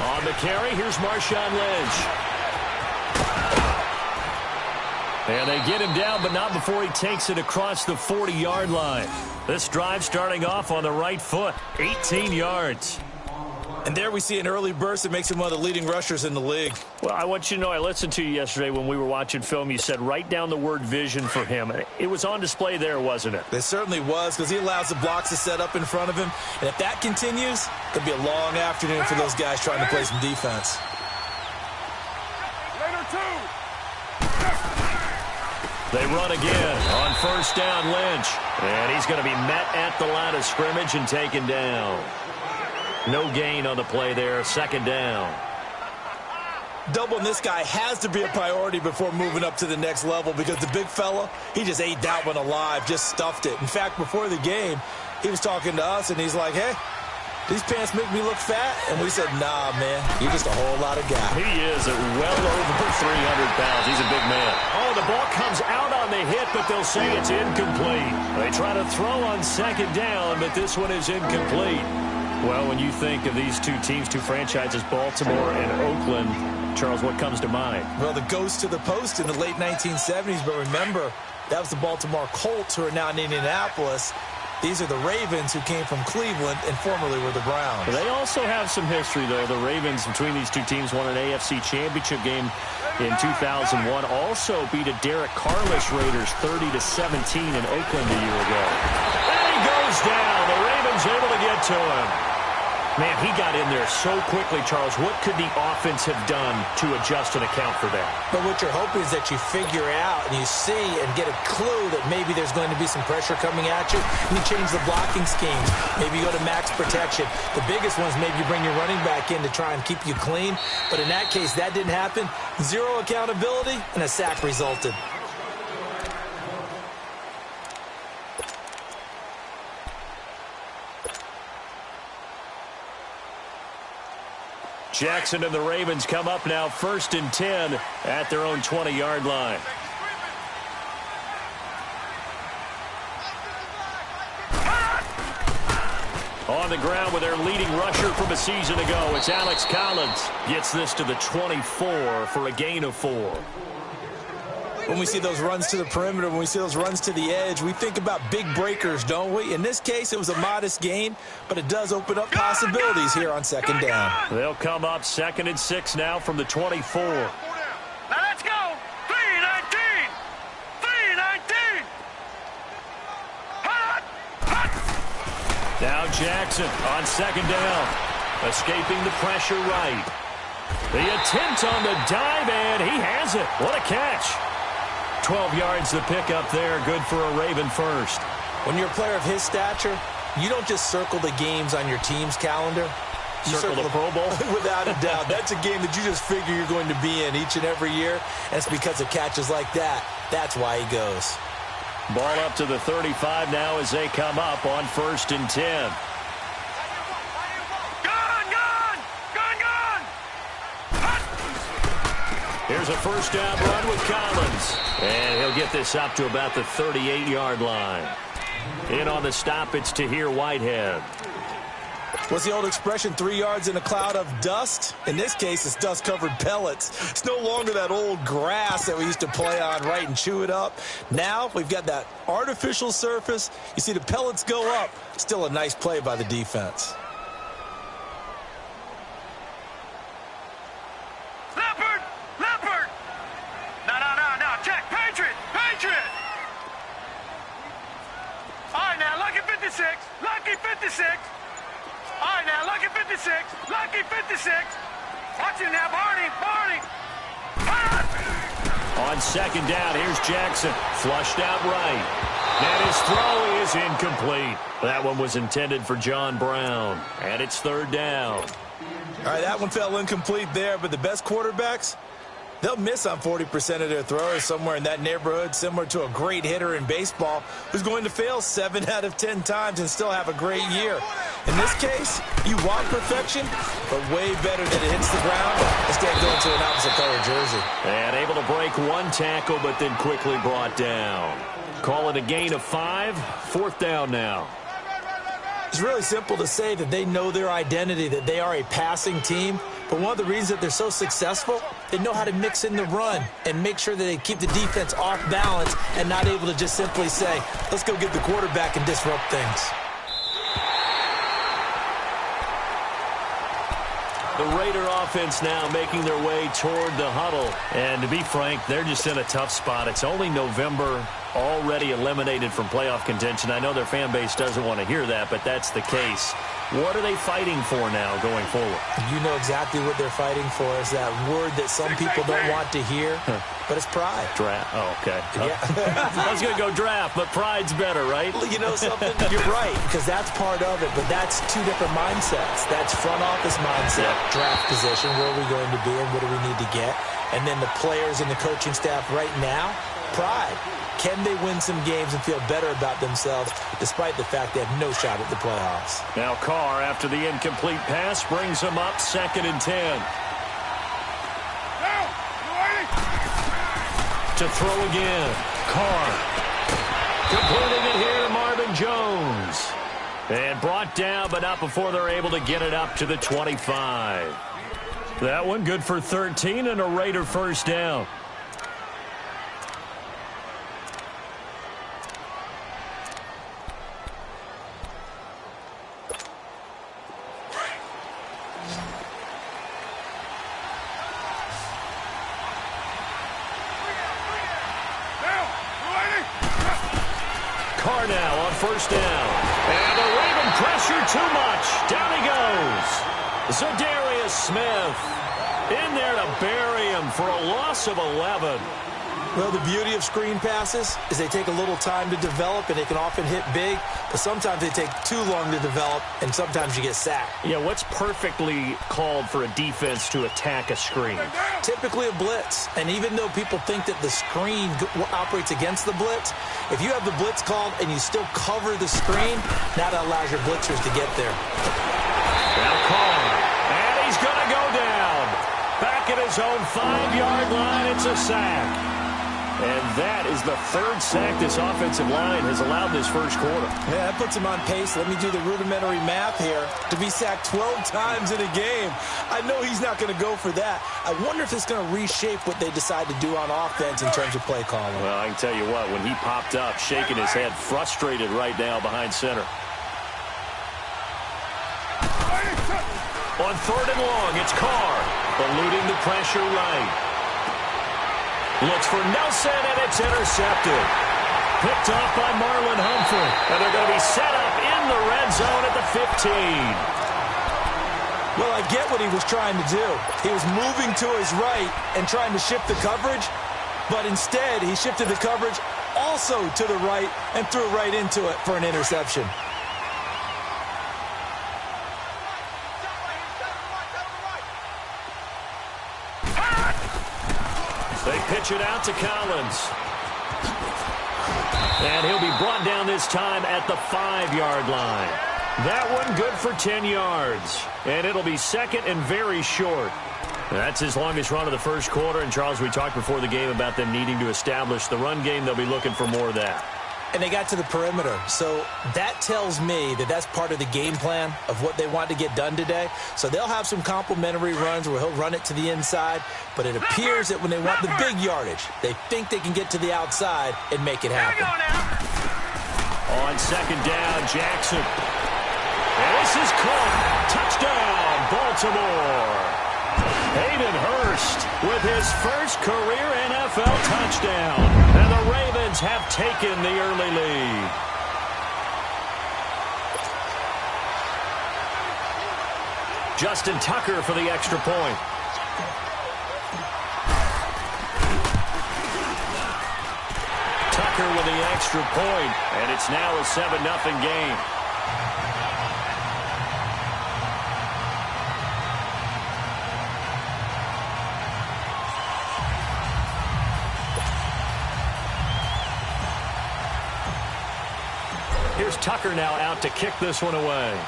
On the carry, here's Marshawn Lynch. And they get him down, but not before he takes it across the 40-yard line. This drive starting off on the right foot, 18 yards. And there we see an early burst that makes him one of the leading rushers in the league. Well, I want you to know, I listened to you yesterday when we were watching film. You said write down the word vision for him. It was on display there, wasn't it? It certainly was, because he allows the blocks to set up in front of him. And if that continues, it'll be a long afternoon for those guys trying to play some defense. They run again on first down, Lynch. And he's going to be met at the line of scrimmage and taken down. No gain on the play there, second down. Doubling this guy has to be a priority before moving up to the next level, because the big fella, he just ate that one alive, just stuffed it. In fact, before the game, he was talking to us, and he's like, hey, these pants make me look fat. And we said, nah, man, you're just a whole lot of guy. He is at well over 300 pounds. He's a big man. Oh, the ball comes out on the hit, but they'll say it's incomplete. They try to throw on second down, but this one is incomplete. Well, when you think of these two teams, two franchises, Baltimore and Oakland, Charles, what comes to mind? Well, the ghost to the post in the late 1970s, but remember, that was the Baltimore Colts, who are now in Indianapolis. These are the Ravens, who came from Cleveland and formerly were the Browns. They also have some history, though. The Ravens, between these two teams, won an AFC championship game in 2001. Also beat a Derek Carless Raiders 30-17 in Oakland a year ago. And he goes down. The Ravens able to get to him. Man, he got in there so quickly, Charles. What could the offense have done to adjust and account for that? But what you're hoping is that you figure out and you see and get a clue that maybe there's going to be some pressure coming at you, and you change the blocking schemes. Maybe you go to max protection. The biggest one is maybe you bring your running back in to try and keep you clean. But in that case, that didn't happen. Zero accountability, and a sack resulted. Jackson and the Ravens come up now 1st and 10 at their own 20-yard line. On the ground with their leading rusher from a season ago, it's Alex Collins. Gets this to the 24 for a gain of 4. When we see those runs to the perimeter, when we see those runs to the edge, we think about big breakers, don't we? In this case, it was a modest gain, but it does open up possibilities here on second down. They'll come up 2nd and 6 now from the 24. Now let's go. 3-19. 3-19. Hot. Hot. Now Jackson on second down. Escaping the pressure right. The attempt on the dive, and he has it. What a catch. 12 yards the pickup there. Good for a Raven first. When you're a player of his stature, you don't just circle the games on your team's calendar. You circle the Pro Bowl? Without a doubt. That's a game that you just figure you're going to be in each and every year. And it's because of catches like that. That's why he goes. Ball up to the 35 now as they come up on 1st and 10. Here's a first down run with Collins. And he'll get this up to about the 38-yard line. In on the stop, it's Tahir Whitehead. What's the old expression, 3 yards in a cloud of dust? In this case, it's dust-covered pellets. It's no longer that old grass that we used to play on, right, and chew it up. Now we've got that artificial surface. You see the pellets go up. Still a nice play by the defense. Lucky 56. All right, now, lucky 56. Lucky 56. Watch it now, Barney. On second down, here's Jackson. Flushed out right. And his throw is incomplete. That one was intended for John Brown. And it's 3rd down. All right, that one fell incomplete there, but the best quarterbacks, they'll miss on 40% of their throws, somewhere in that neighborhood, similar to a great hitter in baseball who's going to fail 7 out of 10 times and still have a great year. In this case, you want perfection, but way better that it hits the ground instead of going to an opposite color jersey. And able to break one tackle, but then quickly brought down. Call it a gain of 5. 4th down now. It's really simple to say that they know their identity, that they are a passing team, But one of the reasons that they're so successful, they know how to mix in the run and make sure that they keep the defense off balance and not able to just simply say, let's go get the quarterback and disrupt things. The Raider offense now making their way toward the huddle. And to be frank, they're just in a tough spot. It's only November, already eliminated from playoff contention. I know their fan base doesn't want to hear that, but that's the case. What are they fighting for now going forward? You know exactly what they're fighting for. Is that word that some people don't want to hear, but it's pride. Draft. Oh, okay. Yeah. I was going to go draft, but pride's better, right? You know something? You're right, because that's part of it, but that's two different mindsets. That's front office mindset, draft position, where are we going to be and what do we need to get? And then the players and the coaching staff right now, pride. Can they win some games and feel better about themselves despite the fact they have no shot at the playoffs? Now Carr, after the incomplete pass, brings him up 2nd and 10. To throw again. Carr. Completing it here to Marvin Jones. And brought down, but not before they're able to get it up to the 25. That one good for 13 and a Raider first down. Carr now on first down. And the Raven pressure too much. Down he goes. Zadarius Smith in there to bury him for a loss of 11. Well, the beauty of screen passes is they take a little time to develop, and they can often hit big, but sometimes they take too long to develop, and sometimes you get sacked. Yeah, what's perfectly called for a defense to attack a screen? Typically a blitz, and even though people think that the screen operates against the blitz, if you have the blitz called and you still cover the screen, that allows your blitzers to get there. Now Carr, and he's going to go down. Back at his own 5-yard line, it's a sack. And that is the 3rd sack this offensive line has allowed this first quarter. Yeah, that puts him on pace. Let me do the rudimentary math here. To be sacked 12 times in a game, I know he's not going to go for that. I wonder if it's going to reshape what they decide to do on offense in terms of play calling. Well, I can tell you what, when he popped up, shaking his head, frustrated right now behind center. On 3rd and long, it's Carr, eluding the pressure right. Looks for Nelson, and it's intercepted. Picked off by Marlon Humphrey. And they're going to be set up in the red zone at the 15. Well, I get what he was trying to do. He was moving to his right and trying to shift the coverage, but instead he shifted the coverage also to the right and threw right into it for an interception. They pitch it out to Collins. And he'll be brought down this time at the 5-yard line. That one good for 10 yards. And it'll be 2nd and very short. That's his longest run of the first quarter. And, Charles, we talked before the game about them needing to establish the run game. They'll be looking for more of that. And they got to the perimeter. So that tells me that that's part of the game plan of what they want to get done today. So they'll have some complementary runs where he'll run it to the inside. But it appears that when they want the big yardage, they think they can get to the outside and make it happen. On 2nd down, Jackson. And this is caught. Touchdown, Baltimore. Hayden Hurst with his first career NFL touchdown. And the Ravens have taken the early lead. Justin Tucker for the extra point. Tucker with the extra point, and it's now a 7-0 game. Here's Tucker now out to kick this one away.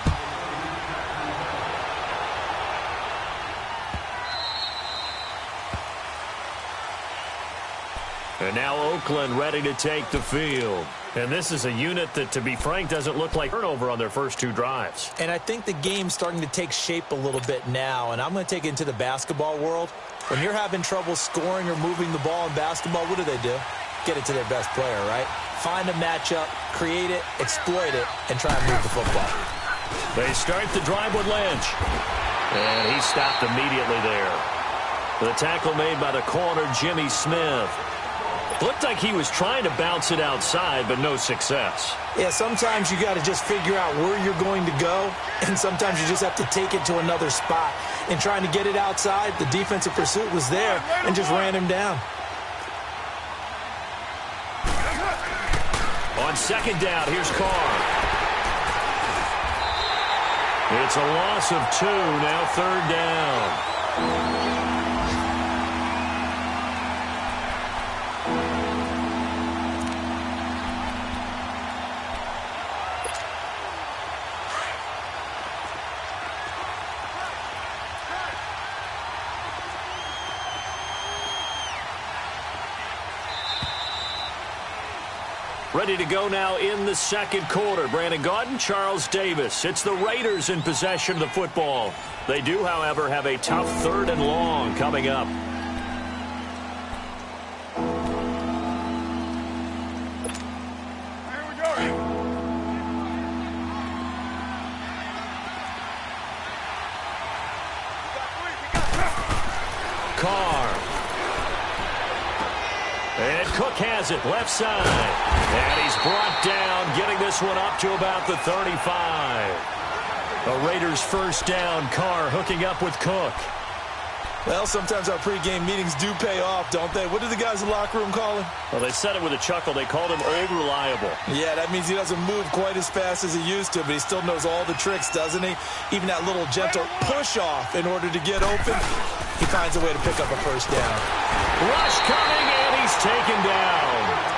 And now Oakland ready to take the field. And this is a unit that, to be frank, doesn't look like turnover on their first 2 drives. And I think the game's starting to take shape a little bit now, and I'm going to take it into the basketball world. When you're having trouble scoring or moving the ball in basketball, what do? Get it to their best player, right? Find a matchup, create it, exploit it, and try and move the football. They start the drive with Lynch. And he stopped immediately there. The tackle made by the corner, Jimmy Smith. Looked like he was trying to bounce it outside, but no success. Yeah, sometimes you got to just figure out where you're going to go, and sometimes you just have to take it to another spot. And trying to get it outside, the defensive pursuit was there and just ran him down. On second down, here's Carr. It's a loss of 2, now third down. Ready to go now in the second quarter. Brandon Gaudin, Charles Davis. It's the Raiders in possession of the football. They do, however, have a tough 3rd and long coming up. Here we go. Carr. And Cook has it, left side. And he's brought down, getting this one up to about the 35. The Raiders first down. Carr hooking up with Cook. Well, sometimes our pregame meetings do pay off, don't they? What do the guys in the locker room call him? Well, they said it with a chuckle. They called him Old Reliable. Yeah, that means he doesn't move quite as fast as he used to, but he still knows all the tricks, doesn't he? Even that little gentle push-off in order to get open, he finds a way to pick up a first down. Rush coming, and he's taken down.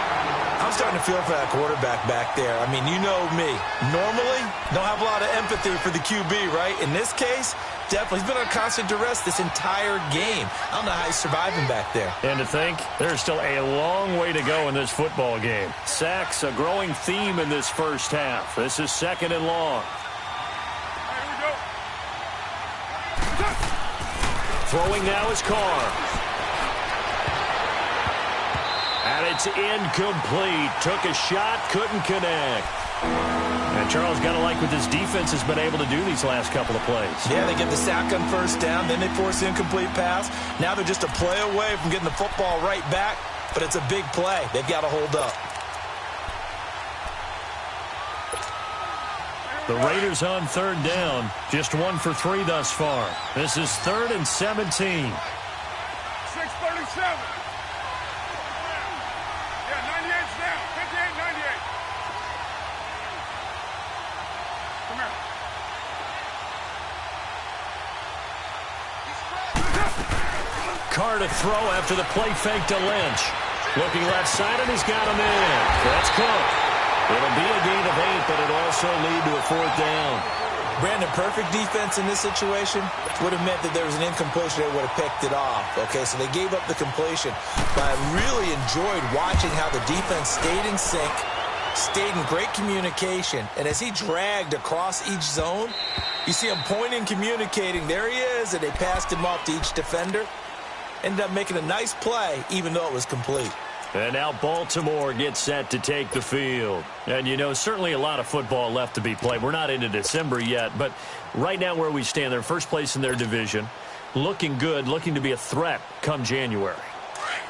I'm starting to feel for that quarterback back there. I mean, you know me. Normally, don't have a lot of empathy for the QB, right? In this case, definitely. He's been on constant duress this entire game. I don't know how he's surviving back there. And to think, there's still a long way to go in this football game. Sacks, a growing theme in this first half. This is 2nd and long. Here we go. Throwing now is Carr. And it's incomplete. Took a shot, couldn't connect. And Charles, got to like what this defense has been able to do these last couple of plays. Yeah, they get the sack on first down, then they force the incomplete pass. Now they're just a play away from getting the football right back, but it's a big play. They've got to hold up. The Raiders on 3rd down, just 1 for 3 thus far. This is 3rd and 17. 6:37. Yeah, 98's down. 58, 98. Come here. Carr to throw after the play fake to Lynch. Looking left side, and he's got him in. That's Cook. It'll be a gain of 8, but it'll also lead to a 4th down. Brandon, perfect defense in this situation would have meant that there was an incompletion. They would have picked it off. Okay, so they gave up the completion. But I really enjoyed watching how the defense stayed in sync, stayed in great communication. And as he dragged across each zone, you see him pointing, communicating. There he is, and they passed him off to each defender. Ended up making a nice play, even though it was complete. And now Baltimore gets set to take the field. And, you know, certainly a lot of football left to be played. We're not into December yet, but right now where we stand, they're first place in their division. Looking good, looking to be a threat come January.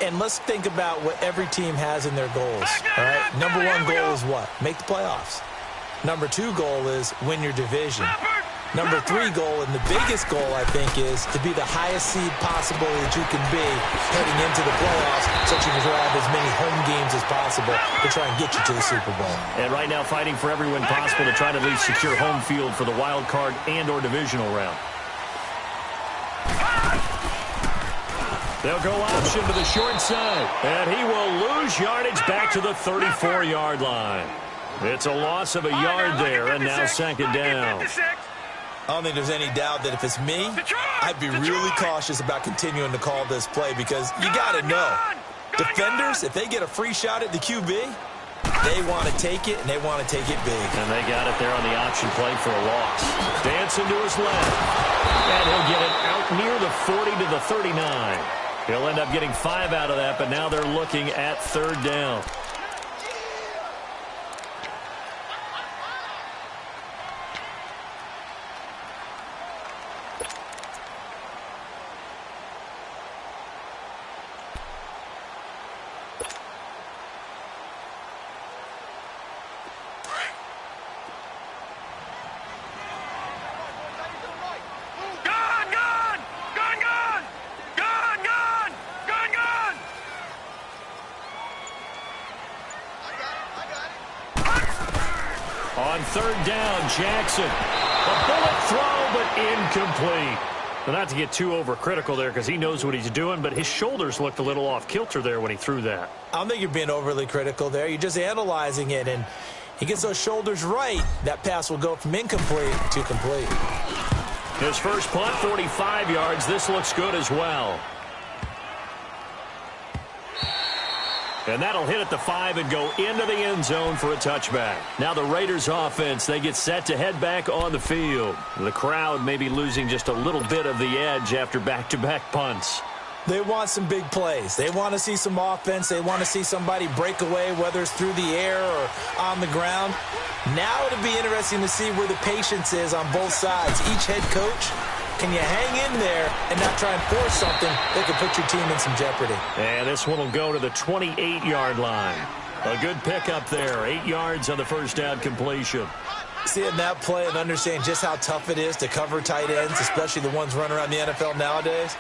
And let's think about what every team has in their goals, all right? Number 1 goal is what? Make the playoffs. Number 2 goal is win your division. Number 3 goal, and the biggest goal, I think, is to be the highest seed possible that you can be heading into the playoffs so that you can have as many home games as possible to try and get you to the Super Bowl. And right now fighting for every win possible to try to at least secure home field for the wild card and or divisional round. They'll go option to the short side, and he will lose yardage back to the 34-yard line. It's a loss of a yard there, and now 2nd down. I don't think there's any doubt that if it's me, I'd be really cautious about continuing to call this play because you got to know, defenders, if they get a free shot at the QB, They want to take it, and they want to take it big. And they got it there on the option play for a loss. Dancing to his left. And he'll get it out near the 40 to the 39. He'll end up getting 5 out of that, but now they're looking at 3rd down. On 3rd down, Jackson. A bullet throw, but incomplete. Well, not to get too overcritical there because he knows what he's doing, but his shoulders looked a little off kilter there when he threw that. I don't think you're being overly critical there. You're just analyzing it, and he gets those shoulders right. That pass will go from incomplete to complete. His first punt, 45 yards. This looks good as well. And that'll hit at the 5 and go into the end zone for a touchback. Now the Raiders offense, they get set to head back on the field. The crowd may be losing just a little bit of the edge after back-to-back punts. They want some big plays. They want to see some offense. They want to see somebody break away, whether it's through the air or on the ground. Now it'll be interesting to see where the patience is on both sides. Each head coach, can you hang in there and not try and force something that could put your team in some jeopardy? And this one will go to the 28-yard line. A good pickup there. 8 yards on the first down completion. Seeing that play and understanding just how tough it is to cover tight ends, especially the ones running around the NFL nowadays,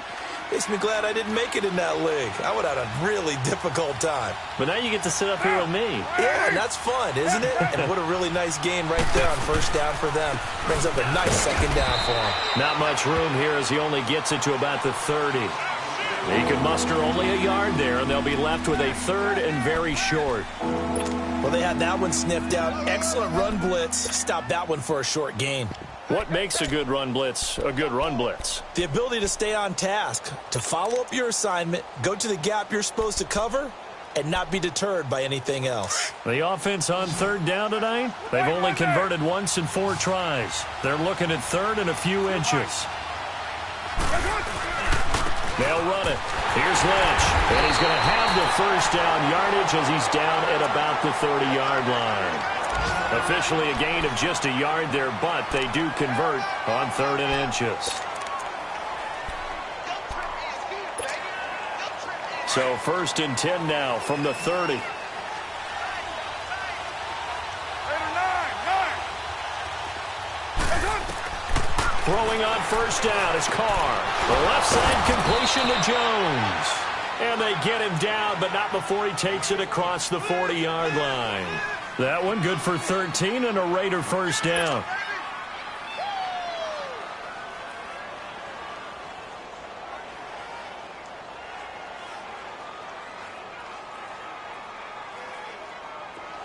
makes me glad I didn't make it in that league. I would have had a really difficult time. But now you get to sit up here with me. Yeah, and that's fun, isn't it? And what a really nice gain right there on first down for them. Brings up a nice second down for him. Not much room here as he only gets it to about the 30. He can muster only a yard there, and they'll be left with a 3rd and very short. Well, they had that one sniffed out. Excellent run blitz. Stop that one for a short gain. What makes a good run blitz a good run blitz? The ability to stay on task, to follow up your assignment, go to the gap you're supposed to cover, and not be deterred by anything else. The offense on 3rd down tonight, they've only converted once in 4 tries. They're looking at 3rd and a few inches. They'll run it. Here's Lynch, and he's going to have the first down yardage as he's down at about the 30-yard line. Officially a gain of just a yard there, but they do convert on 3rd and inches. So 1st and 10 now from the 30. Throwing on first down is Carr. The left side completion to Jones. And they get him down, but not before he takes it across the 40-yard line. That one good for 13 and a Raider first down.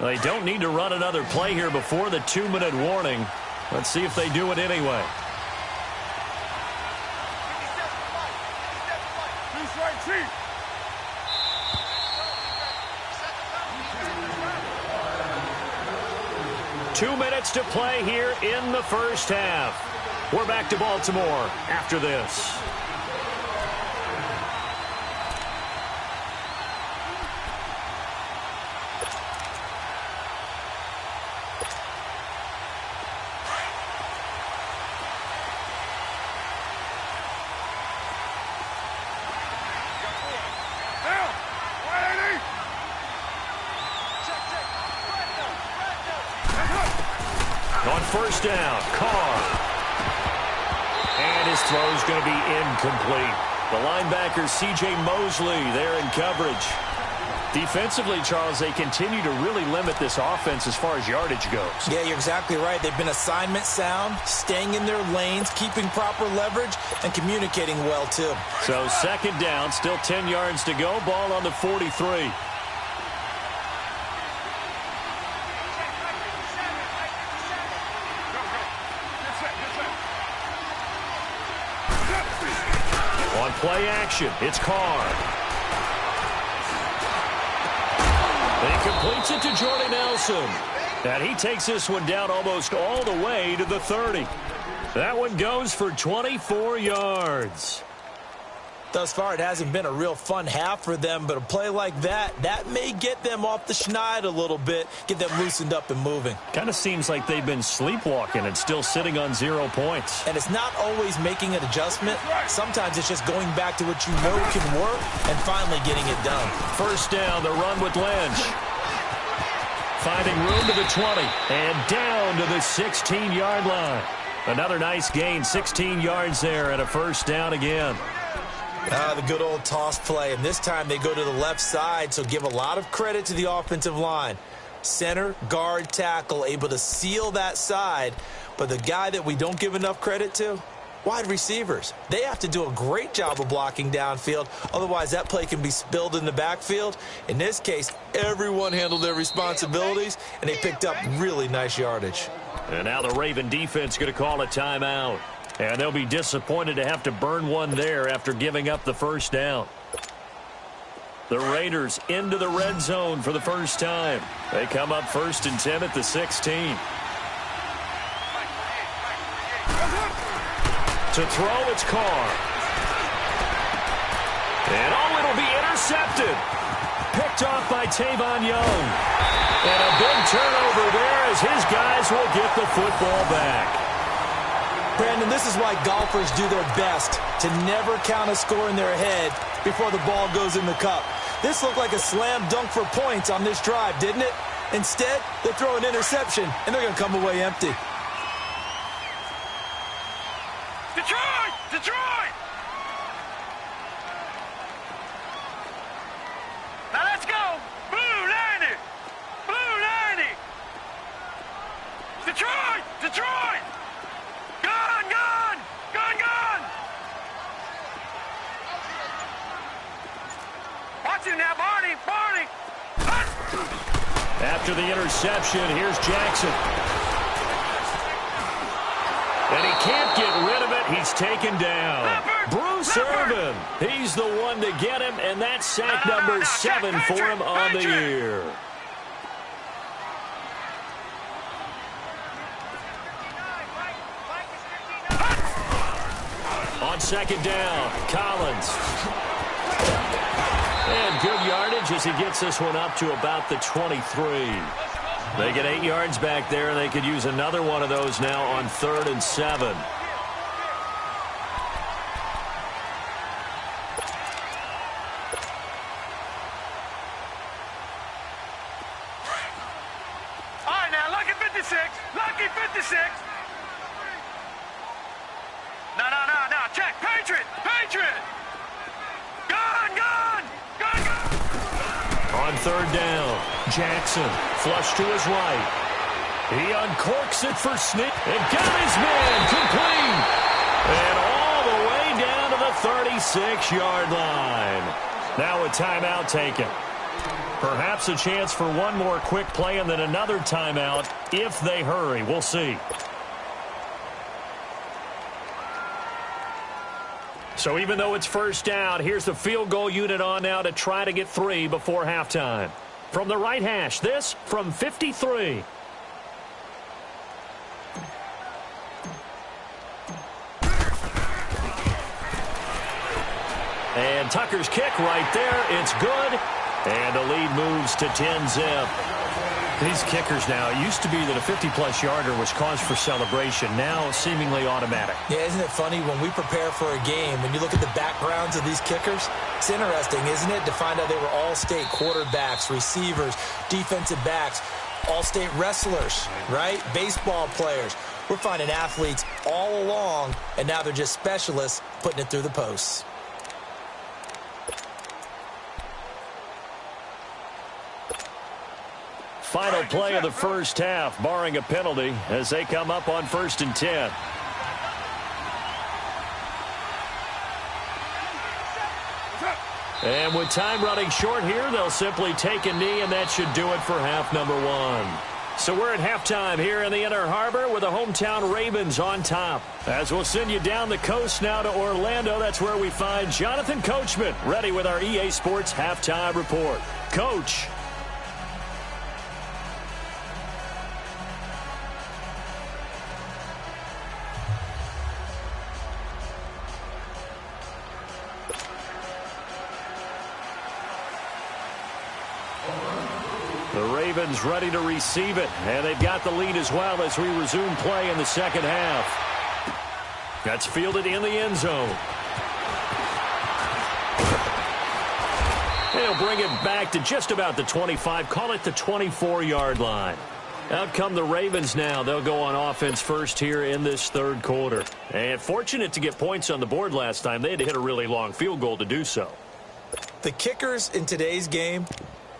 They don't need to run another play here before the 2-minute warning. Let's see if they do it anyway. Two minutes to play here in the first half. We're back to Baltimore after this. On first down, Carr. And his throw's going to be incomplete. The linebacker, C.J. Mosley, there in coverage. Defensively, Charles, they continue to really limit this offense as far as yardage goes. Yeah, you're exactly right. They've been assignment sound, staying in their lanes, keeping proper leverage, and communicating well, too. So 2nd down, still 10 yards to go. Ball on the 43. Play action. It's Carr. He completes it to Jordy Nelson. And he takes this one down almost all the way to the 30. That one goes for 24 yards. Thus far, it hasn't been a real fun half for them, but a play like that may get them off the schneid a little bit, get them loosened up and moving. Kind of seems like they've been sleepwalking and still sitting on 0 points. And it's not always making an adjustment. Sometimes it's just going back to what you know can work and finally getting it done. First down, the run with Lynch. Finding room to the 20 and down to the 16-yard line. Another nice gain, 16 yards there and a first down again. The good old toss play, and this time they go to the left side, so give a lot of credit to the offensive line. Center, guard, tackle, able to seal that side, but the guy that we don't give enough credit to, wide receivers. They have to do a great job of blocking downfield, otherwise that play can be spilled in the backfield. In this case, everyone handled their responsibilities, and they picked up really nice yardage. And now the Raven defense going to call a timeout. And they'll be disappointed to have to burn one there after giving up the first down. The Raiders into the red zone for the first time. They come up 1st and 10 at the 16. To throw, it's Carr. And it'll be intercepted. Picked off by Tavon Young. And a big turnover there as his guys will get the football back. Brandon, this is why golfers do their best to never count a score in their head before the ball goes in the cup. This looked like a slam dunk for points on this drive, didn't it? Instead, they throw an interception, and they're going to come away empty. Detroit! Detroit! Now let's go! Blue 90! Blue 90! Detroit! Detroit! Gun! Gun! Gun! Gun! Watch him now, Barney! Barney! After the interception, here's Jackson. And he can't get rid of it. He's taken down. Bruce Irvin. He's the one to get him, and that's sack number 7 for him on the year. On second down, Collins. And good yardage as he gets this one up to about the 23. They get 8 yards back there, and they could use another one of those now on 3rd and 7. All right, now, lucky 56. Lucky 56. No. Check. Patriot. Patriot. Gun, gun. Gun, gun. On 3rd down, Jackson flush to his right. He uncorks it for Sneak and got his man complete. And all the way down to the 36-yard line. Now a timeout taken. Perhaps a chance for one more quick play and then another timeout if they hurry. We'll see. So even though it's first down, here's the field goal unit on now to try to get 3 before halftime. From the right hash, this from 53. And Tucker's kick right there. It's good. And the lead moves to 10-zip. These kickers now, it used to be that a 50-plus yarder was cause for celebration. Now seemingly automatic. Yeah, isn't it funny when we prepare for a game, when you look at the backgrounds of these kickers? It's interesting, isn't it, to find out they were all-state quarterbacks, receivers, defensive backs, all-state wrestlers, right? Baseball players. We're finding athletes all along, and now they're just specialists putting it through the posts. Final play of the first half, barring a penalty, as they come up on 1st and 10. And with time running short here, they'll simply take a knee, and that should do it for half number 1. So we're at halftime here in the Inner Harbor with the hometown Ravens on top. As we'll send you down the coast now to Orlando, that's where we find Jonathan Coachman ready with our EA Sports Halftime Report. Coach. The Ravens ready to receive it, and they've got the lead as well as we resume play in the second half. That's fielded in the end zone. They'll bring it back to just about the 25, call it the 24-yard line. Out come the Ravens now. They'll go on offense first here in this third quarter. And fortunate to get points on the board last time. They had to hit a really long field goal to do so. The kickers in today's game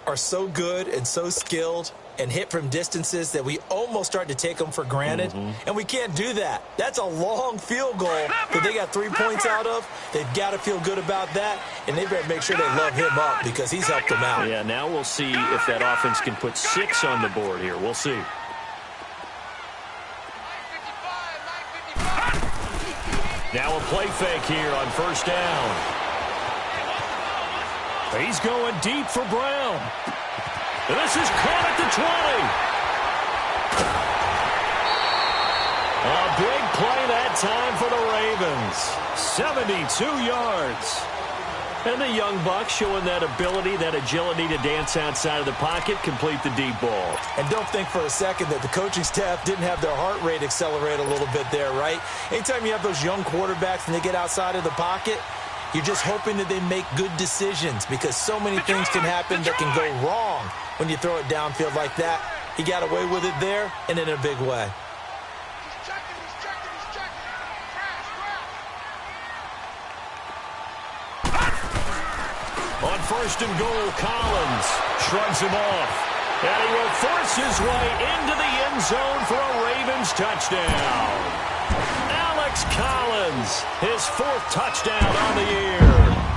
are so good and so skilled and hit from distances that we almost start to take them for granted. And we can't do that. That's a long field goal that they got 3 points out of. They've got to feel good about that, and they better make sure they love him up because he's helped them out. Yeah, now we'll see if that offense can put 6 on the board here. We'll see. Now a play fake here on first down. He's going deep for Brown. This is caught at the 20. A big play that time for the Ravens. 72 yards. And the young buck showing that ability, that agility to dance outside of the pocket, complete the deep ball. And don't think for a second that the coaching staff didn't have their heart rate accelerate a little bit there, right? Anytime you have those young quarterbacks and they get outside of the pocket, you're just hoping that they make good decisions because so many things can happen that can go wrong when you throw it downfield like that. He got away with it there and in a big way. On first and goal, Collins shrugs him off. And he will force his way into the end zone for a Ravens touchdown. Collins, his 4th touchdown on the year.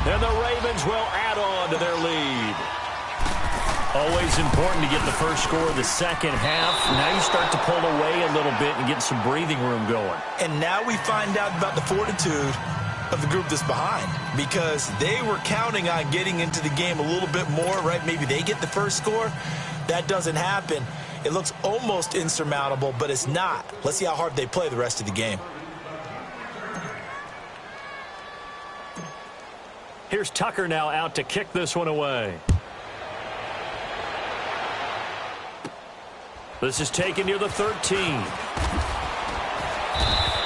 And the Ravens will add on to their lead. Always important to get the first score of the second half. Now you start to pull away a little bit and get some breathing room going. And now we find out about the fortitude of the group that's behind because they were counting on getting into the game a little bit more, right? Maybe they get the first score. That doesn't happen. It looks almost insurmountable, but it's not. Let's see how hard they play the rest of the game. Here's Tucker now out to kick this one away. This is taken near the 13.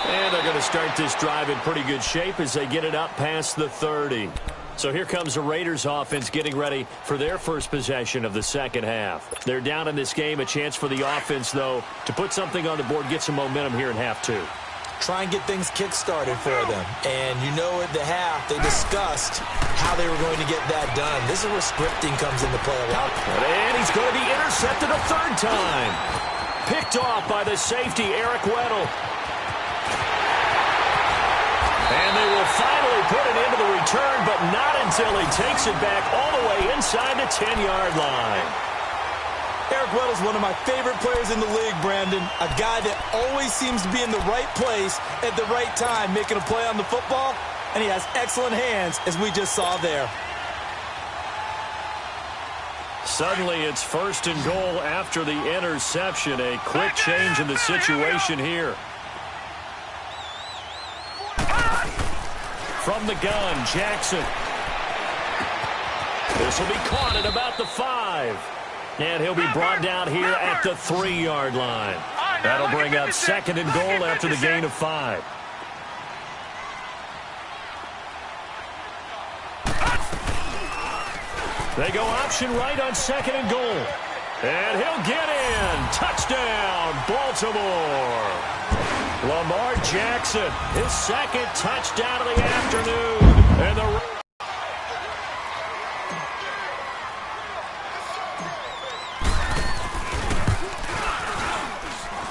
And they're going to start this drive in pretty good shape as they get it up past the 30. So here comes the Raiders offense getting ready for their first possession of the second half. They're down in this game. A chance for the offense, though, to put something on the board, get some momentum here in half 2. Try and get things kick-started for them. And you know at the half, they discussed how they were going to get that done. This is where scripting comes into play a lot. And he's going to be intercepted a 3rd time. Picked off by the safety, Eric Weddle. And they will finally put it into the return, but not until he takes it back all the way inside the 10-yard line. Eric Weddle's one of my favorite players in the league, Brandon. A guy that always seems to be in the right place at the right time, making a play on the football, and he has excellent hands, as we just saw there. Suddenly, it's first and goal after the interception. A quick change in the situation here. From the gun, Jackson. This will be caught at about the 5. And he'll be brought down here at the 3-yard line. That'll bring up second and goal after the gain of 5. They go option right on second and goal. And he'll get in. Touchdown, Baltimore. Lamar Jackson, his 2nd touchdown of the afternoon. And the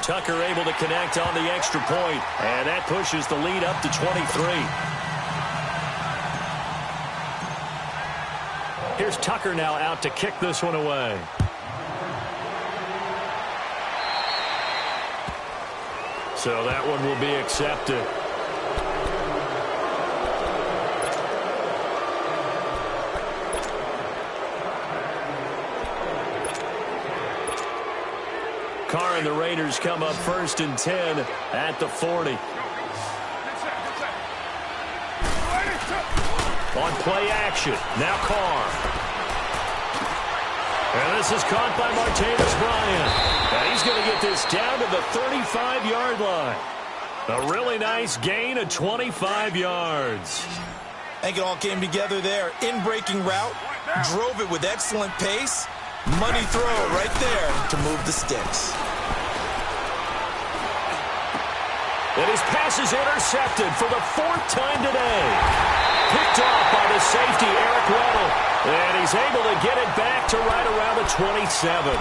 Tucker able to connect on the extra point, and that pushes the lead up to 23. Here's Tucker now out to kick this one away. So that one will be accepted. Carr and the Raiders come up 1st and 10 at the 40. On play action, now Carr. And this is caught by Martavis Bryant. And he's going to get this down to the 35-yard line. A really nice gain of 25 yards. I think it all came together there. In-breaking route, drove it with excellent pace. Money throw right there to move the sticks. And his pass is intercepted for the 4th time today. Picked off by the safety, Eric Weddle. And he's able to get it back to right around the 27.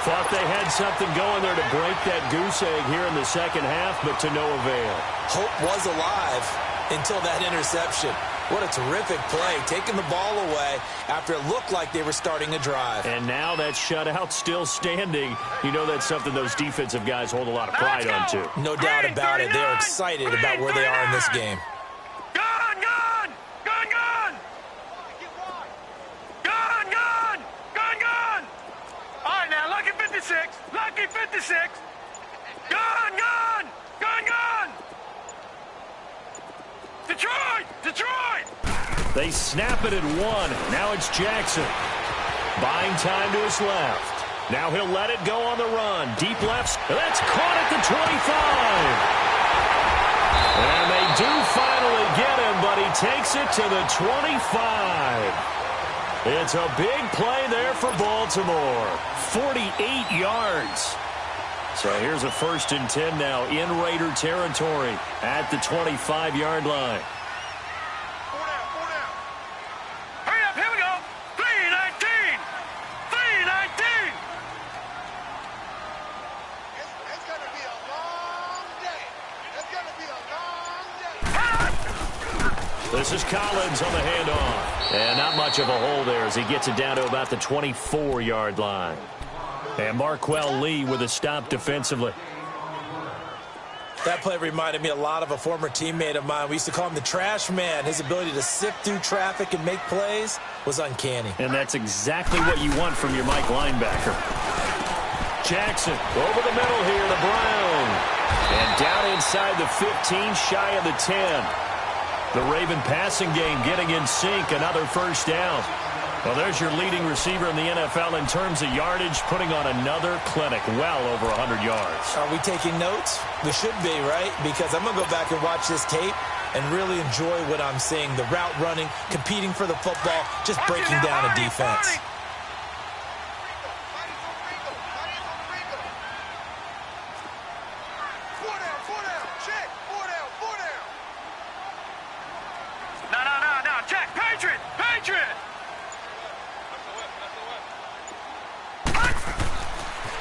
Thought they had something going there to break that goose egg here in the second half, but to no avail. Hope was alive until that interception. What a terrific play, taking the ball away after it looked like they were starting a drive. And now that shutout still standing. You know that's something those defensive guys hold a lot of pride on, too. No doubt about it. They're excited about where they are in this game. Gun, gun! Gun, gun! Gun, gun! Gun, gun! All right, now, lucky 56. Lucky 56. Gun, gun! Gun, gun! Detroit! Detroit! They snap it at 1. Now it's Jackson. Buying time to his left. Now he'll let it go on the run. Deep left. That's caught at the 25. And they do finally get him, but he takes it to the 25. It's a big play there for Baltimore. 48 yards. So here's a 1st and 10 now in Raider territory at the 25-yard line. Hurry up, here we go. 3:19. 3:19. It's going to be a long day. It's going to be a long day. This is Collins on the handoff. And not much of a hole there as he gets it down to about the 24-yard line. And Marquell Lee with a stop defensively. That play reminded me a lot of a former teammate of mine. We used to call him the trash man. His ability to sift through traffic and make plays was uncanny. And that's exactly what you want from your Mike linebacker. Jackson over the middle here to Brown. And down inside the 15, shy of the 10. The Raven passing game getting in sync. Another 1st down. Well, there's your leading receiver in the NFL in terms of yardage, putting on another clinic, well over 100 yards. Are we taking notes? We should be, right? Because I'm going to go back and watch this tape and really enjoy what I'm seeing. The route running, competing for the football, just breaking down a defense. No, check, Patriot, Patriot!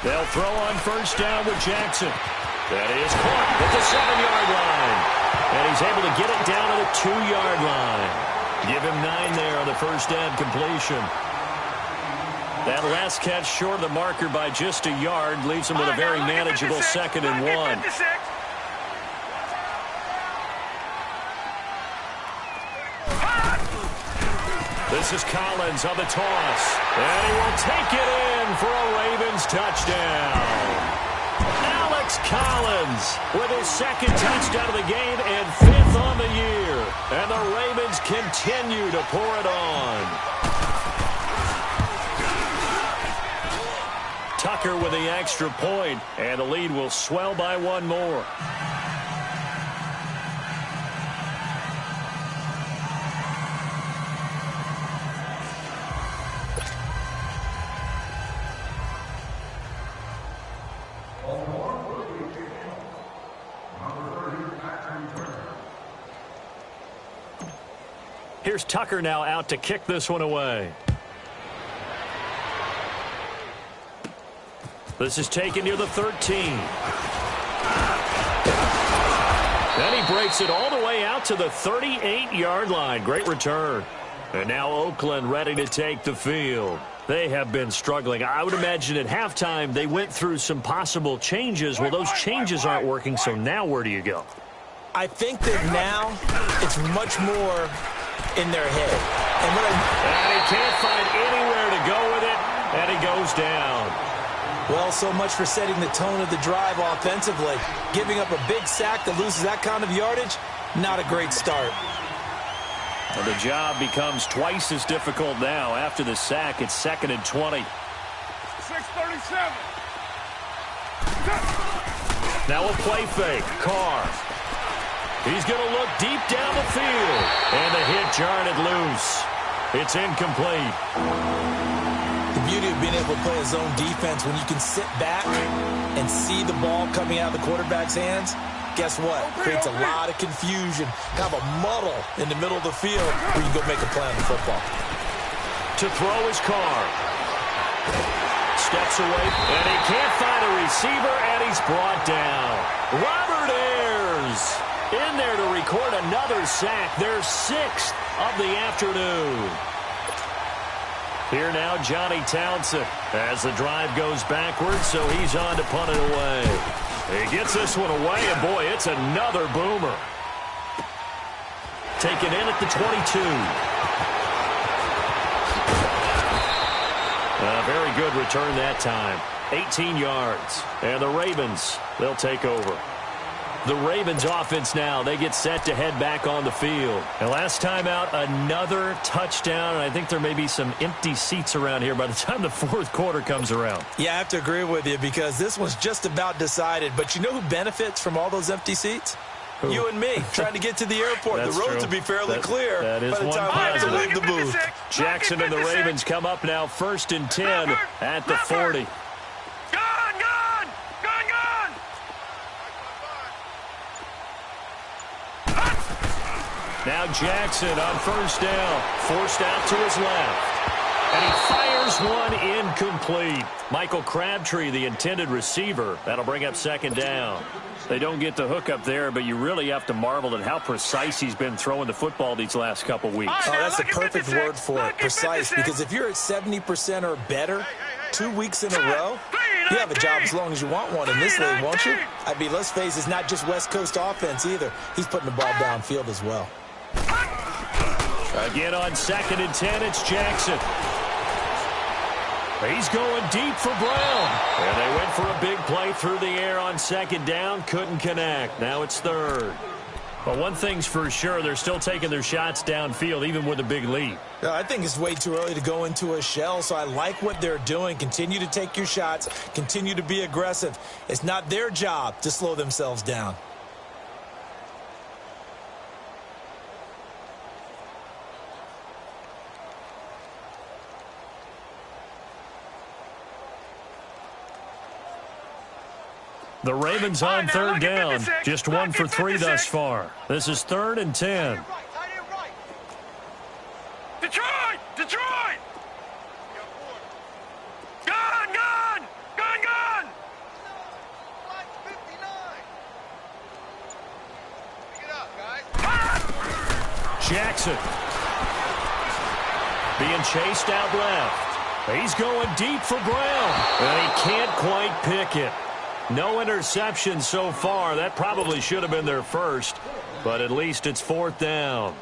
They'll throw on 1st down with Jackson. That is caught at the 7-yard line. And he's able to get it down to the 2-yard line. Give him 9 there on the 1st down completion. That last catch short of the marker by just a yard leaves him with a very manageable 2nd and 1. This is Collins on the toss. And he will take it in for a Ravens touchdown. Alex Collins with his 2nd touchdown of the game and 5th on the year. And the Ravens continue to pour it on. Tucker with the extra point, and the lead will swell by 1 more. Here's Tucker now out to kick this one away. This is taken near the 13. Then he breaks it all the way out to the 38-yard line. Great return. And now Oakland ready to take the field. They have been struggling. I would imagine at halftime they went through some possible changes. Well, those changes aren't working, so now where do you go? I think that now it's much more in their head. And he can't find anywhere to go with it, and he goes down. Well, so much for setting the tone of the drive offensively. Giving up a big sack that loses that kind of yardage, not a great start. And the job becomes twice as difficult now. After the sack, it's 2nd and 20. 6:37. Now a play fake. Carr. He's going to look deep down the field. And the hit jarred it loose. It's incomplete. The beauty of being able to play a zone defense when you can sit back and see the ball coming out of the quarterback's hands, guess what? Creates a lot of confusion, kind of a muddle in the middle of the field where you can go make a play on the football. To throw his Carr. Steps away, and he can't find a receiver, and he's brought down. Robert Ayers in there to record another sack, their 6th of the afternoon. Here now, Johnny Townsend as the drive goes backwards, so he's on to punt it away. He gets this one away, and boy, it's another boomer. Taken in at the 22. A very good return that time. 18 yards. And the Ravens, they'll take over. The Ravens offense now, they get set to head back on the field. And last time out, another touchdown. And I think there may be some empty seats around here by the time the 4th quarter comes around. Yeah, I have to agree with you because this one's just about decided. But you know who benefits from all those empty seats? Who? You and me, trying to get to the airport. The roads will be fairly clear that is by the time we leave the booth. Jackson and the Ravens come up now 1st and 10 at the 40. Now Jackson on 1st down, forced out to his left. And he fires one incomplete. Michael Crabtree, the intended receiver. That'll bring up 2nd down. They don't get the hook up there, but you really have to marvel at how precise he's been throwing the football these last couple weeks. Oh, that's the perfect word for it, precise, because if you're at 70% or better 2 weeks in a row, you have a job as long as you want one in this league, won't you? I mean, let's face it, it's not just West Coast offense either. He's putting the ball downfield as well. Again on 2nd and 10, it's Jackson. He's going deep for Brown. And they went for a big play through the air on 2nd down. Couldn't connect. Now it's 3rd. But one thing's for sure, they're still taking their shots downfield, even with a big lead. I think it's way too early to go into a shell, so I like what they're doing. Continue to take your shots. Continue to be aggressive. It's not their job to slow themselves down. The Ravens on 3rd down. Just 1 for 3 thus far. This is 3rd and 10. Detroit! Detroit! Gun! Gun! Gun! Gun! Pick it up, guys. Jackson being chased out left. He's going deep for Brown. And he can't quite pick it. No interception so far. That probably should have been their first, but at least it's 4th down.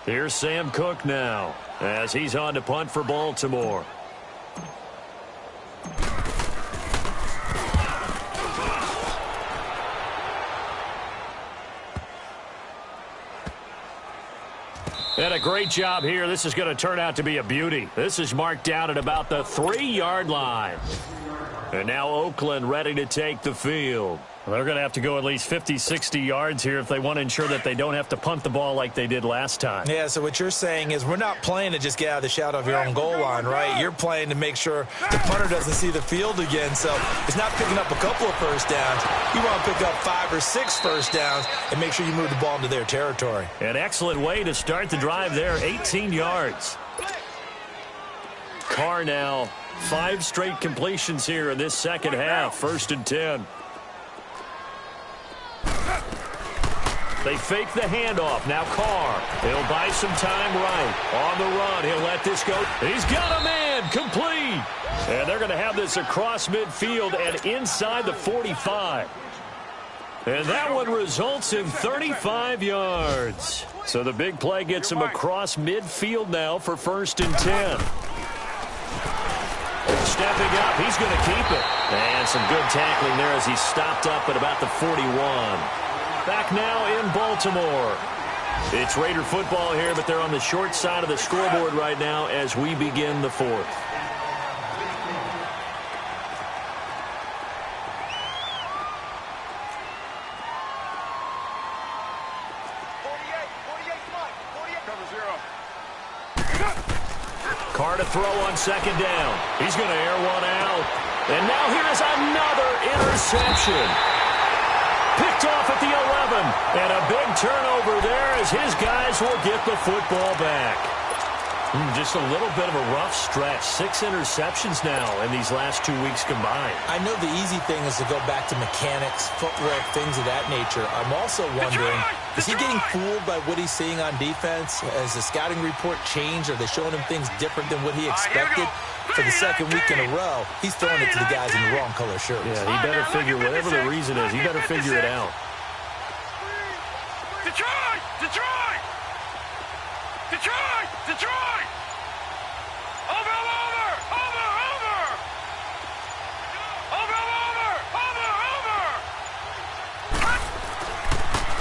Here's Sam Cook now as he's on to punt for Baltimore. And a great job here. This is going to turn out to be a beauty. This is marked down at about the 3-yard line. And now Oakland ready to take the field. Well, they're going to have to go at least 50, 60 yards here if they want to ensure that they don't have to punt the ball like they did last time. Yeah, so what you're saying is we're not playing to just get out of the shadow of your own goal line, right? You're playing to make sure the punter doesn't see the field again. So it's not picking up a couple of first downs. You want to pick up 5 or 6 first downs and make sure you move the ball into their territory. An excellent way to start the drive there, 18 yards. Carr now, 5 straight completions here in this second half, 1st and 10. They fake the handoff. Now Carr. He'll buy some time right. On the run. He'll let this go. He's got a man. Complete. And they're going to have this across midfield and inside the 45. And that one results in 35 yards. So the big play gets him across midfield now for 1st and 10. Stepping up. He's going to keep it. And some good tackling there as he stopped up at about the 41. Back now in Baltimore. It's Raider football here, but they're on the short side of the scoreboard right now as we begin the fourth. Carr to throw on second down. He's going to air one out. And now here is another interception. Picked off at the 11. And a big turnover there as his guys will get the football back. Just a little bit of a rough stretch. 6 interceptions now in these last 2 weeks combined. I know the easy thing is to go back to mechanics, footwork, things of that nature. I'm also wondering, is he getting fooled by what he's seeing on defense? Has the scouting report changed? Are they showing him things different than what he expected? For the second week in a row, he's throwing it to the guys in the wrong color shirts. Yeah, he better figure, whatever the reason is, he better figure it out. Detroit! Detroit! Detroit! Detroit! Over! Over! Over! Over! Over! Over! Over! Over!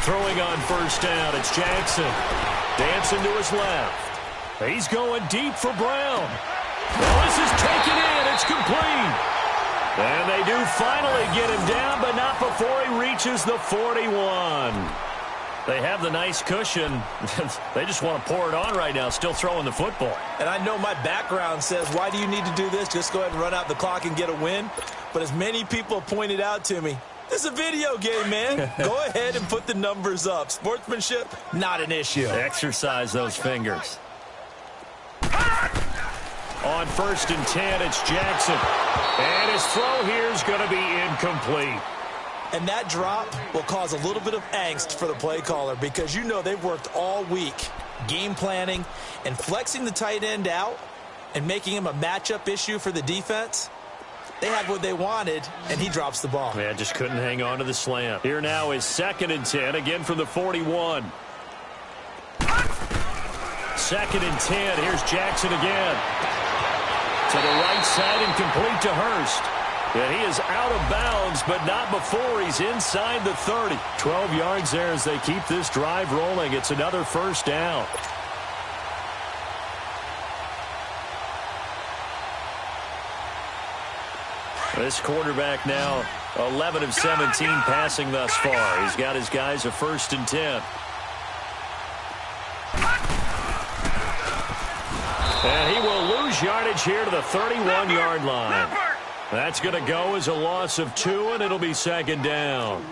Throwing on first down, it's Jackson. Dancing to his left. He's going deep for Brown. Well, this is taken in. It's complete. And they do finally get him down, but not before he reaches the 41. They have the nice cushion. They just want to pour it on right now, still throwing the football. And I know my background says, why do you need to do this? Just go ahead and run out the clock and get a win. But as many people pointed out to me, this is a video game, man. Go ahead and put the numbers up. Sportsmanship, not an issue. Exercise those fingers. On 1st and 10, it's Jackson. And his throw here is going to be incomplete. And that drop will cause a little bit of angst for the play caller because you know they've worked all week game planning and flexing the tight end out and making him a matchup issue for the defense. They had what they wanted, and he drops the ball. Man, just couldn't hang on to the slant. Here now is 2nd and 10, again from the 41. 2nd and 10, here's Jackson again. To the right side and complete to Hurst. And he is out of bounds, but not before he's inside the 30. 12 yards there as they keep this drive rolling. It's another first down. This quarterback now 11 of 17 passing thus far. He's got his guys a 1st and 10. And he will lose yardage here to the 31-yard line. That's going to go as a loss of 2, and it'll be 2nd down.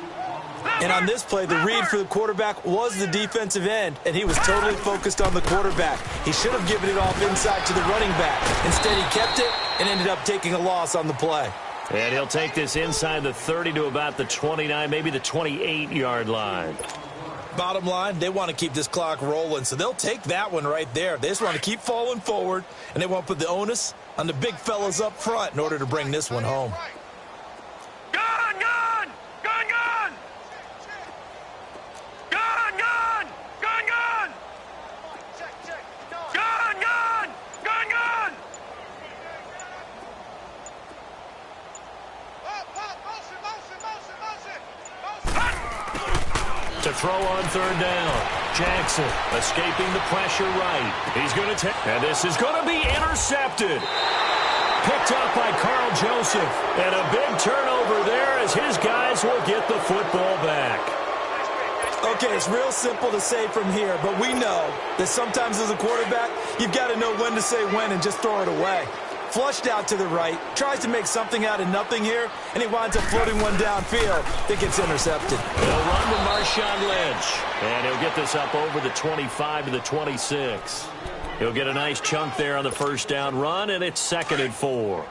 And on this play, the read for the quarterback was the defensive end, and he was totally focused on the quarterback. He should have given it off inside to the running back. Instead, he kept it and ended up taking a loss on the play. And he'll take this inside the 30 to about the 29, maybe the 28-yard line. Bottom line, they want to keep this clock rolling, so they'll take that one right there. They just want to keep falling forward, and they want to put the onus on the big fellas up front in order to bring this one home. Gun! Gun! Gun! Gun! Gun! Gun! Gun! Gun! Gun! Gun! Gun! Gun! To throw on 3rd down. Jackson escaping the pressure right. He's going to take, and this is going to be intercepted. Picked up by Carl Joseph. And a big turnover there as his guys will get the football back. Okay, it's real simple to say from here, but we know that sometimes as a quarterback, you've got to know when to say when and just throw it away. Flushed out to the right, tries to make something out of nothing here, and he winds up floating one downfield that gets intercepted. He'll run with Marshawn Lynch, and he'll get this up over the 25 to the 26. He'll get a nice chunk there on the first down run, and it's 2nd and 4.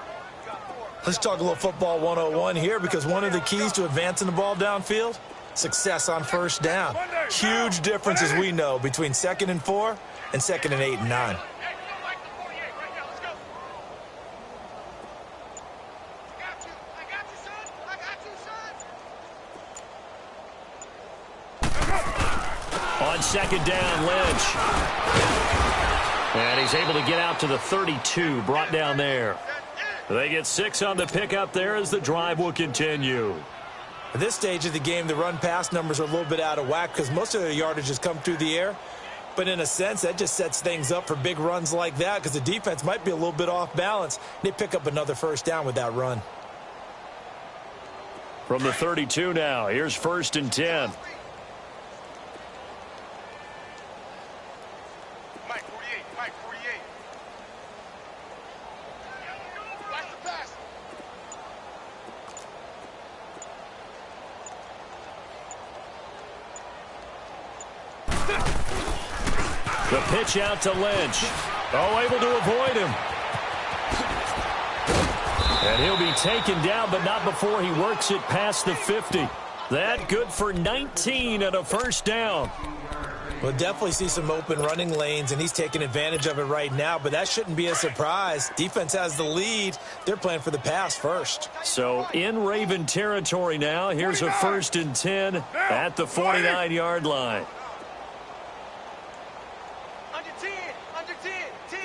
Let's talk a little football 101 here because one of the keys to advancing the ball downfield, success on first down. Huge difference, as we know, between 2nd and 4 and 2nd and 8 and 9. On 2nd down, Lynch. And he's able to get out to the 32, brought down there. They get 6 on the pickup there as the drive will continue. At this stage of the game, the run-pass numbers are a little bit out of whack because most of their yardage has come through the air. But in a sense, that just sets things up for big runs like that because the defense might be a little bit off balance. They pick up another first down with that run. From the 32 now, here's 1st and 10. Mike 48, Mike 48. Watch the pass. The pitch out to Lynch. Oh, able to avoid him. And he'll be taken down, but not before he works it past the 50. That good for 19 and a first down. We'll definitely see some open running lanes, and he's taking advantage of it right now, but that shouldn't be a surprise. Defense has the lead. They're playing for the pass first. So in Raven territory now, here's a 1st and 10 at the 49-yard line. Under 10, under 10, 10.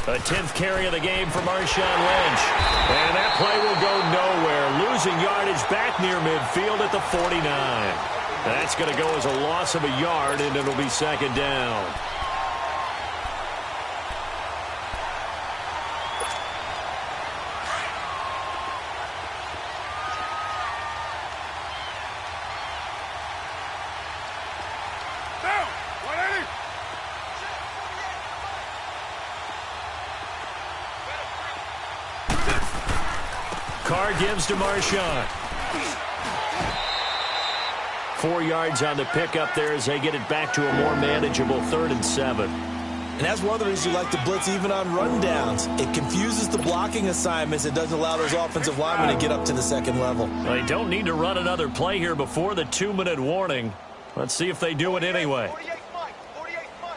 A 10th carry of the game for Marshawn Lynch. And that play will go nowhere. Losing yardage back near midfield at the 49. That's going to go as a loss of a yard, and it'll be 2nd down. Carr gives to Marshawn. 4 yards on the pickup there as they get it back to a more manageable 3rd and 7. And that's one of the reasons you like to blitz even on rundowns. It confuses the blocking assignments. It doesn't allow those offensive linemen to get up to the 2nd level. They don't need to run another play here before the 2-minute warning. Let's see if they do it anyway. 48 Mike, 48 Mike.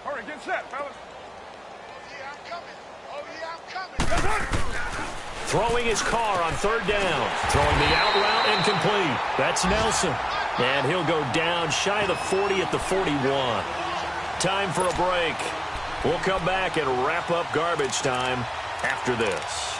Hurry, get set, fellas. Oh, yeah, I'm coming. Oh, yeah, I'm coming. Throwing his Carr on 3rd down. Throwing the out route incomplete. That's Nelson. And he'll go down shy of the 40 at the 41. Time for a break. We'll come back and wrap up garbage time after this.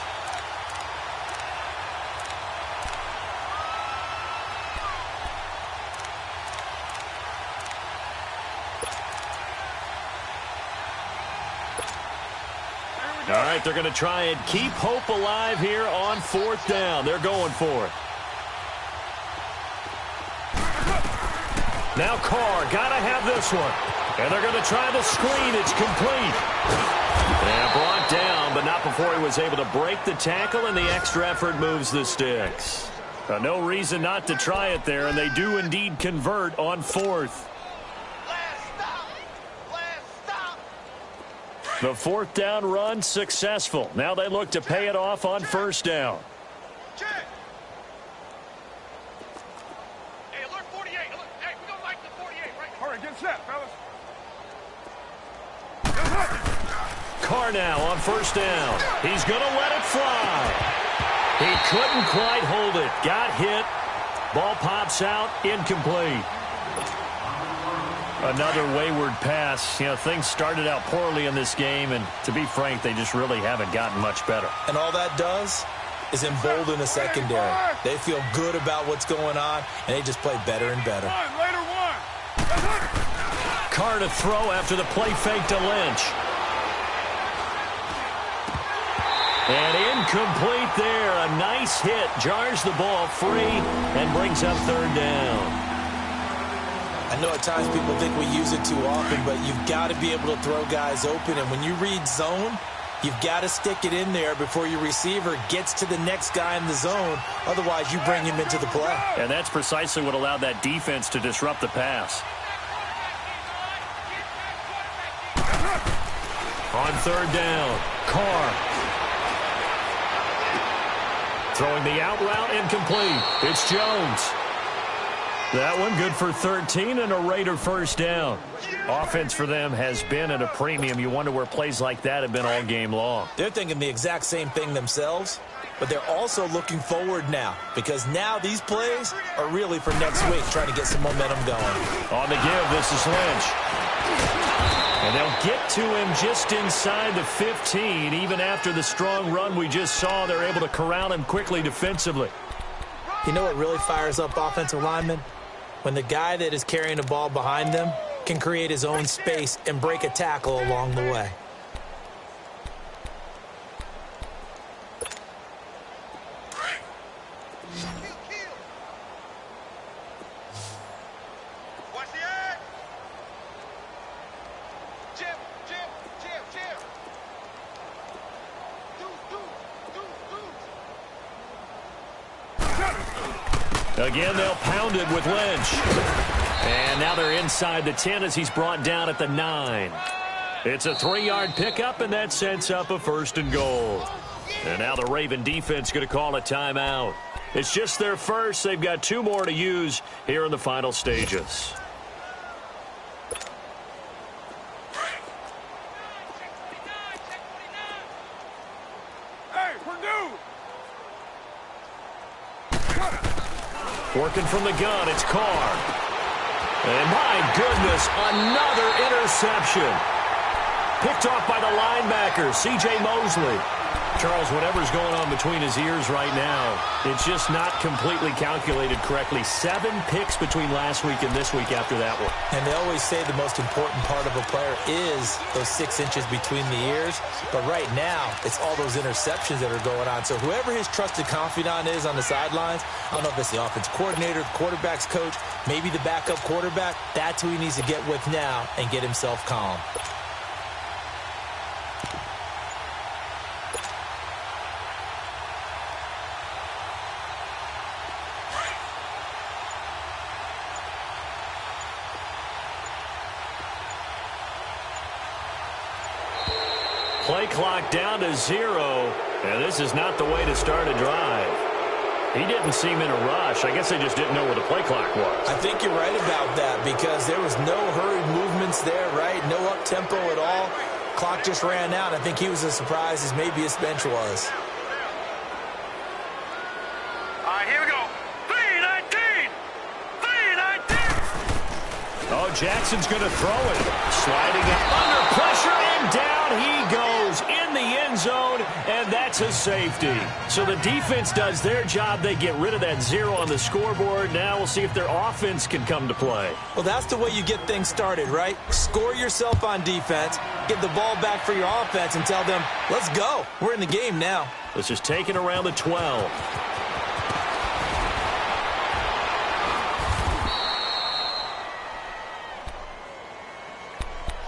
All right, they're going to try and keep hope alive here on 4th down. They're going for it. Now Carr, got to have this one. And they're going to try the screen. It's complete. And brought down, but not before he was able to break the tackle, and the extra effort moves the sticks. No reason not to try it there, and they do indeed convert on 4th. The 4th down run successful. Now they look to pay it off on 1st down. Hey, alert 48. Alert. Hey, we don't like the 48, right? Hurry, get set, fellas. Carr now on 1st down. He's going to let it fly. He couldn't quite hold it. Got hit. Ball pops out. Incomplete. Another wayward pass. You know, things started out poorly in this game, and to be frank, they just really haven't gotten much better. And all that does is embolden the secondary. They feel good about what's going on, and they just play better and better. Later one. Carr to throw after the play fake to Lynch. And incomplete there. A nice hit. Jars the ball free and brings up 3rd down. I know at times people think we use it too often, but you've got to be able to throw guys open. And when you read zone, you've got to stick it in there before your receiver gets to the next guy in the zone. Otherwise, you bring him into the play. And that's precisely what allowed that defense to disrupt the pass. On 3rd down, Carr. Throwing the out route incomplete. It's Jones. That one good for 13 and a Raider first down. Offense for them has been at a premium. You wonder where plays like that have been all game long. They're thinking the exact same thing themselves, but they're also looking forward now because now these plays are really for next week, trying to get some momentum going. On the give, this is Lynch. And they'll get to him just inside the 15. Even after the strong run we just saw, they're able to corral him quickly defensively. You know what really fires up offensive linemen? When the guy that is carrying the ball behind them can create his own space and break a tackle along the way. Watch the edge. Jim. Again, they'll pound it with Lynch. And now they're inside the 10 as he's brought down at the 9. It's a 3-yard pickup, and that sets up a 1st and goal. And now the Raven defense going to call a timeout. It's just their first. They've got 2 more to use here in the final stages. Working from the gun, it's Carr. And my goodness, another interception. Picked off by the linebacker, C.J. Mosley. Charles, whatever's going on between his ears right now, it's just not completely calculated correctly. 7 picks between last week and this week after that one. And they always say the most important part of a player is those 6 inches between the ears. But right now, it's all those interceptions that are going on. So whoever his trusted confidant is on the sidelines, I don't know if it's the offense coordinator, the quarterback's coach, maybe the backup quarterback, that's who he needs to get with now and get himself calm. Play clock down to 0, and this is not the way to start a drive. He didn't seem in a rush. I guess they just didn't know where the play clock was. I think you're right about that because there was no hurried movements there, right? No up-tempo at all. Clock just ran out. I think he was as surprised as maybe his bench was. All right, here we go. 3-19. 3-19. Oh, Jackson's going to throw it. Sliding it under pressure, and down he goes in the end zone, and that's a safety. So the defense does their job. They get rid of that 0 on the scoreboard. Now we'll see if their offense can come to play. Well, that's the way you get things started, right? Score yourself on defense, get the ball back for your offense, and tell them, let's go. We're in the game now. This is taken around the 12.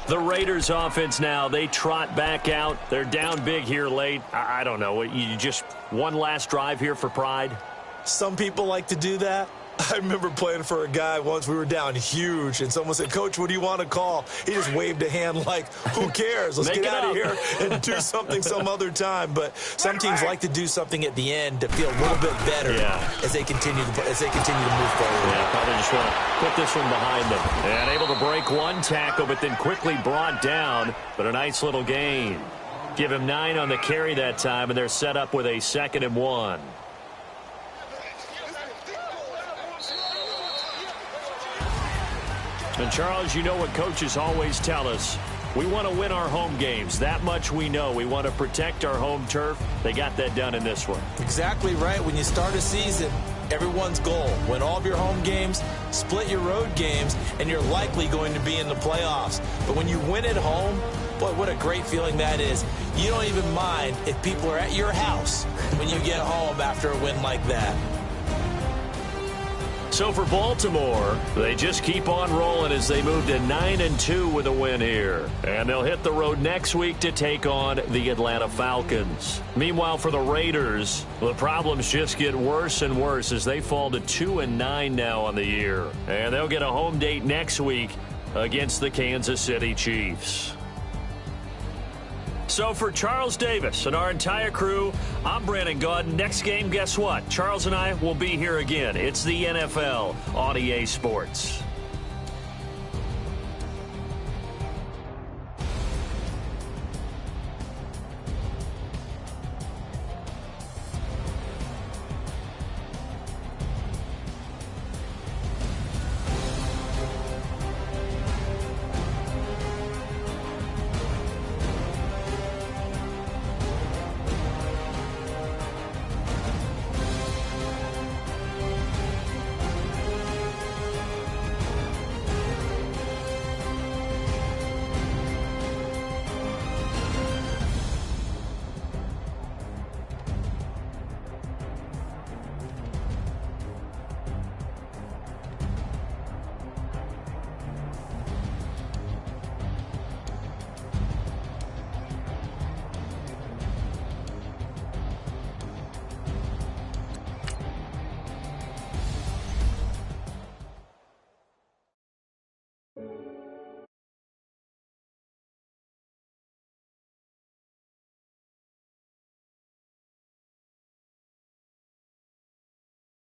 The Raiders offense now, they trot back out. They're down big here late. I don't know. You just one last drive here for pride? Some people like to do that. I remember playing for a guy once. We were down huge, and someone said, Coach, what do you want to call? He just waved a hand like, who cares? Let's get out of here and do something some other time. But some teams like to do something at the end to feel a little bit better as they continue to move forward. Yeah, probably just want to put this one behind them. And able to break one tackle, but then quickly brought down. But a nice little gain. Give him 9 on the carry that time, and they're set up with a 2nd and 1. And, Charles, you know what coaches always tell us. We want to win our home games. That much we know. We want to protect our home turf. They got that done in this one. Exactly right. When you start a season, everyone's goal, win all of your home games, split your road games, and you're likely going to be in the playoffs. But when you win at home, boy, what a great feeling that is. You don't even mind if people are at your house when you get home after a win like that. So for Baltimore, they just keep on rolling as they move to 9-2 with a win here. And they'll hit the road next week to take on the Atlanta Falcons. Meanwhile, for the Raiders, the problems just get worse and worse as they fall to 2-9 now on the year. And they'll get a home date next week against the Kansas City Chiefs. So for Charles Davis and our entire crew, I'm Brandon Gaudin. Next game, guess what? Charles and I will be here again. It's the NFL on EA Sports.